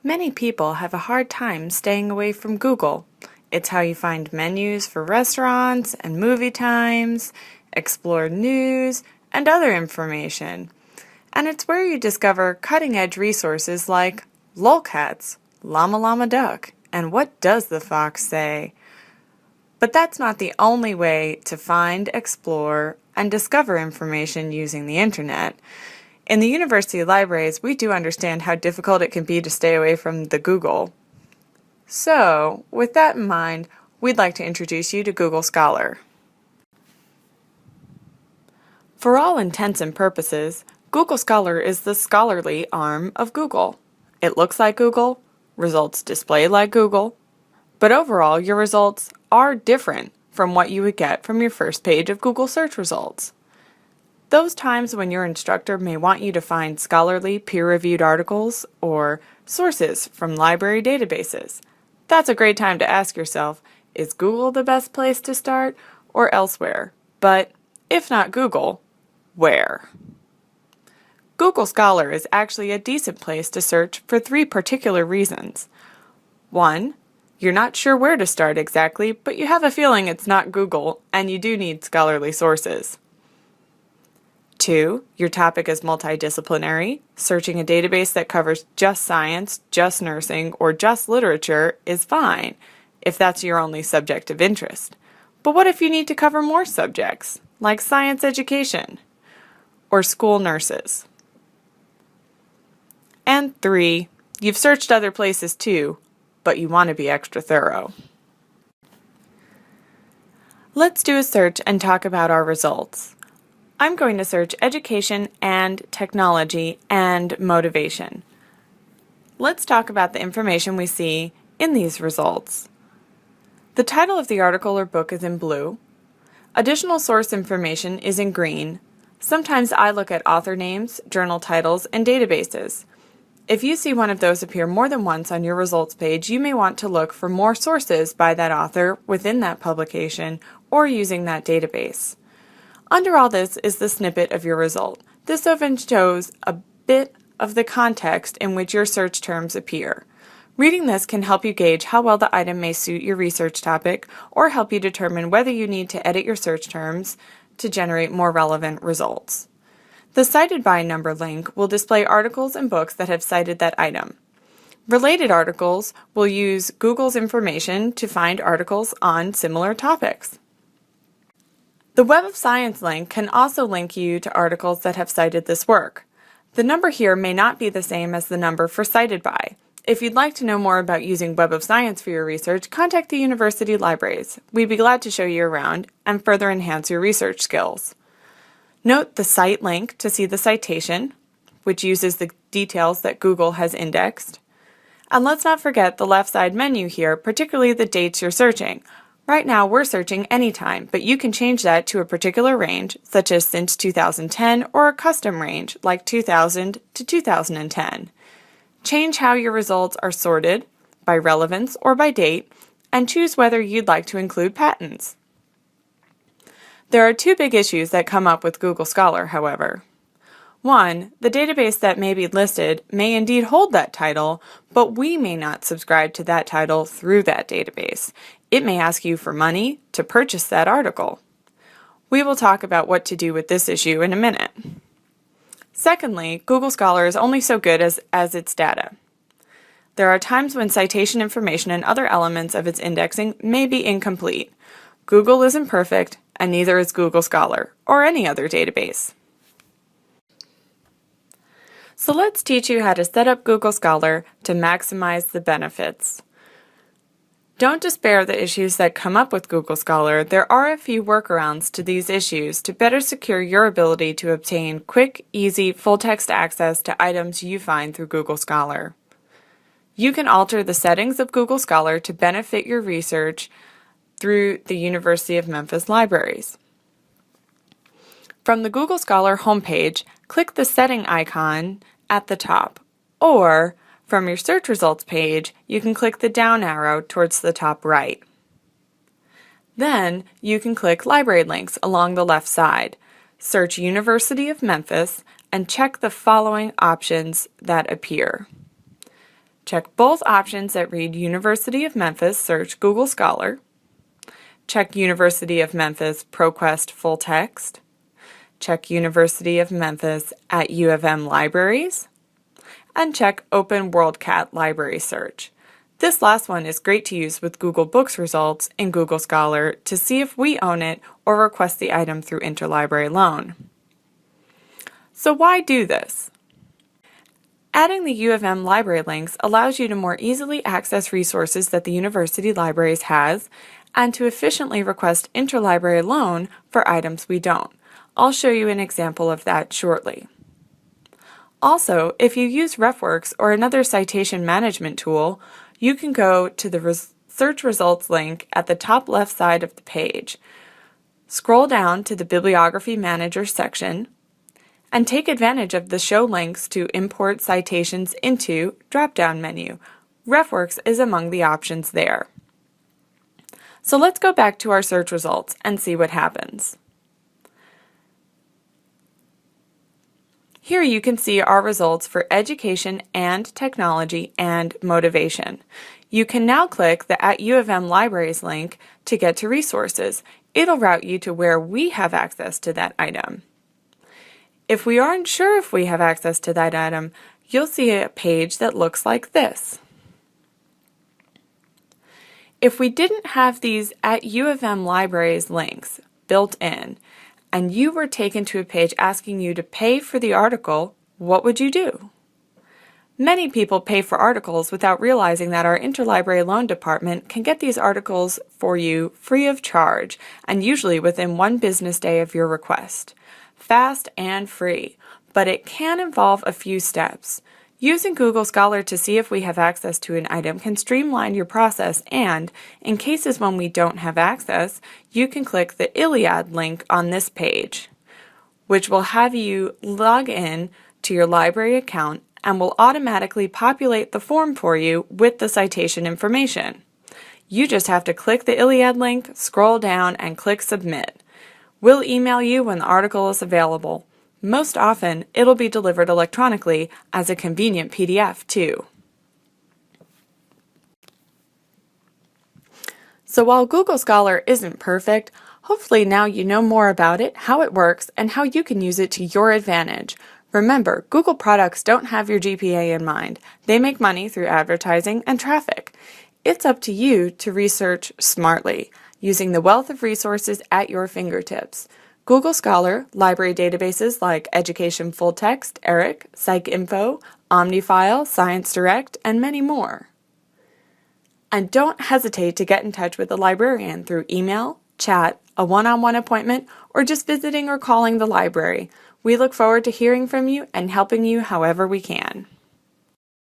Many people have a hard time staying away from Google. It's how you find menus for restaurants and movie times, explore news, and other information. And it's where you discover cutting-edge resources like lolcats, llama llama duck, and what does the fox say? But that's not the only way to find, explore, and discover information using the internet. In the university libraries, we do understand how difficult it can be to stay away from the Google. So, with that in mind, we'd like to introduce you to Google Scholar. For all intents and purposes, Google Scholar is the scholarly arm of Google. It looks like Google, results display like Google, but overall your results are different from what you would get from your first page of Google search results. Those times when your instructor may want you to find scholarly, peer-reviewed articles or sources from library databases, that's a great time to ask yourself, is Google the best place to start or elsewhere? But if not Google, where? Google Scholar is actually a decent place to search for 3 particular reasons. 1, you're not sure where to start exactly, but you have a feeling it's not Google and you do need scholarly sources. 2, your topic is multidisciplinary. Searching a database that covers just science, just nursing, or just literature is fine if that's your only subject of interest. But what if you need to cover more subjects, like science education or school nurses? And 3, you've searched other places too, but you want to be extra thorough. Let's do a search and talk about our results. I'm going to search education and technology and motivation. Let's talk about the information we see in these results. The title of the article or book is in blue. Additional source information is in green. Sometimes I look at author names, journal titles, and databases. If you see one of those appear more than once on your results page, you may want to look for more sources by that author within that publication or using that database. Under all this is the snippet of your result. This often shows a bit of the context in which your search terms appear. Reading this can help you gauge how well the item may suit your research topic or help you determine whether you need to edit your search terms to generate more relevant results. The Cited By number link will display articles and books that have cited that item. Related articles will use Google's information to find articles on similar topics. The Web of Science link can also link you to articles that have cited this work. The number here may not be the same as the number for Cited By. If you'd like to know more about using Web of Science for your research, contact the university libraries. We'd be glad to show you around and further enhance your research skills. Note the cite link to see the citation, which uses the details that Google has indexed. And let's not forget the left side menu here, particularly the dates you're searching. Right now we're searching anytime, but you can change that to a particular range, such as since 2010, or a custom range, like 2000 to 2010. Change how your results are sorted, by relevance or by date, and choose whether you'd like to include patents. There are 2 big issues that come up with Google Scholar, however. 1, the database that may be listed may indeed hold that title, but we may not subscribe to that title through that database. It may ask you for money to purchase that article. We will talk about what to do with this issue in a minute. Secondly, Google Scholar is only so good as its data. There are times when citation information and other elements of its indexing may be incomplete. Google isn't perfect, and neither is Google Scholar, or any other database. So let's teach you how to set up Google Scholar to maximize the benefits. Don't despair of the issues that come up with Google Scholar. There are a few workarounds to these issues to better secure your ability to obtain quick, easy, full-text access to items you find through Google Scholar. You can alter the settings of Google Scholar to benefit your research through the University of Memphis libraries. From the Google Scholar homepage, click the setting icon at the top, or from your search results page, you can click the down arrow towards the top right. Then you can click library links along the left side. Search University of Memphis and check the following options that appear. Check both options that read University of Memphis, search Google Scholar. Check University of Memphis ProQuest Full Text. Check University of Memphis at U of M Libraries. And check Open WorldCat Library Search. This last one is great to use with Google Books results in Google Scholar to see if we own it or request the item through interlibrary loan. So why do this? Adding the U of M library links allows you to more easily access resources that the university libraries has and to efficiently request interlibrary loan for items we don't. I'll show you an example of that shortly. Also, if you use RefWorks or another citation management tool, you can go to the search results link at the top left side of the page. Scroll down to the Bibliography Manager section and take advantage of the Show Links to Import Citations Into drop-down menu. RefWorks is among the options there. So let's go back to our search results and see what happens. Here you can see our results for education and technology and motivation. You can now click the at U of M Libraries link to get to resources. It'll route you to where we have access to that item. If we aren't sure if we have access to that item, you'll see a page that looks like this. If we didn't have these at U of M Libraries links built in, and you were taken to a page asking you to pay for the article, what would you do? Many people pay for articles without realizing that our interlibrary loan department can get these articles for you free of charge and usually within 1 business day of your request. Fast and free, but it can involve a few steps. Using Google Scholar to see if we have access to an item can streamline your process, and in cases when we don't have access, you can click the ILLiad link on this page, which will have you log in to your library account and will automatically populate the form for you with the citation information. You just have to click the ILLiad link, scroll down, and click Submit. We'll email you when the article is available. Most often, it'll be delivered electronically as a convenient PDF too. So while Google Scholar isn't perfect, hopefully now you know more about it, how it works, and how you can use it to your advantage. Remember, Google products don't have your GPA in mind. They make money through advertising and traffic. It's up to you to research smartly, using the wealth of resources at your fingertips. Google Scholar, library databases like Education Full Text, ERIC, PsycInfo, OmniFile, ScienceDirect, and many more. And don't hesitate to get in touch with a librarian through email, chat, a one-on-one appointment, or just visiting or calling the library. We look forward to hearing from you and helping you however we can.